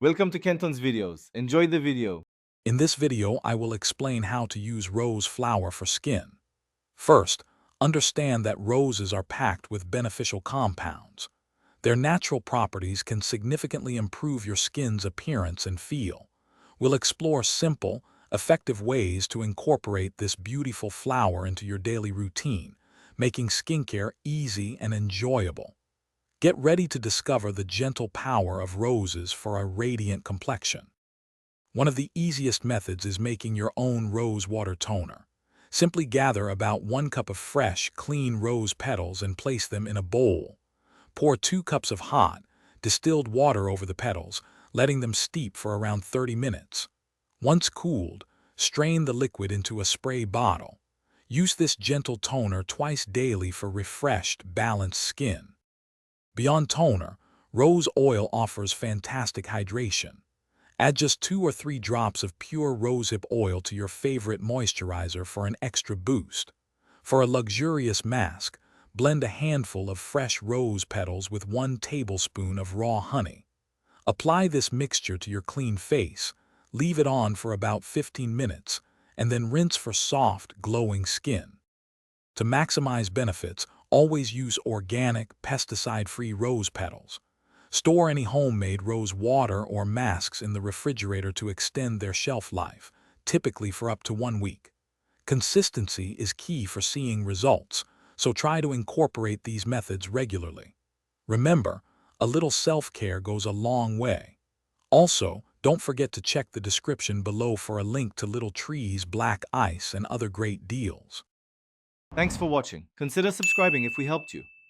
Welcome to Kenton's videos. Enjoy the video. In this video, I will explain how to use rose flower for skin. First, understand that roses are packed with beneficial compounds. Their natural properties can significantly improve your skin's appearance and feel. We'll explore simple, effective ways to incorporate this beautiful flower into your daily routine, making skincare easy and enjoyable. Get ready to discover the gentle power of roses for a radiant complexion. One of the easiest methods is making your own rose water toner. Simply gather about 1 cup of fresh, clean rose petals and place them in a bowl. Pour 2 cups of hot, distilled water over the petals, letting them steep for around 30 minutes. Once cooled, strain the liquid into a spray bottle. Use this gentle toner twice daily for refreshed, balanced skin. Beyond toner, rose oil offers fantastic hydration. Add just 2 or 3 drops of pure rosehip oil to your favorite moisturizer for an extra boost. For a luxurious mask, blend a handful of fresh rose petals with 1 tablespoon of raw honey. Apply this mixture to your clean face, leave it on for about 15 minutes, and then rinse for soft, glowing skin. To maximize benefits, always use organic, pesticide-free rose petals. Store any homemade rose water or masks in the refrigerator to extend their shelf life, typically for up to 1 week. Consistency is key for seeing results, so try to incorporate these methods regularly. Remember, a little self-care goes a long way. Also, don't forget to check the description below for a link to Little Tree's black ice and other great deals. Thanks for watching. Consider subscribing if we helped you.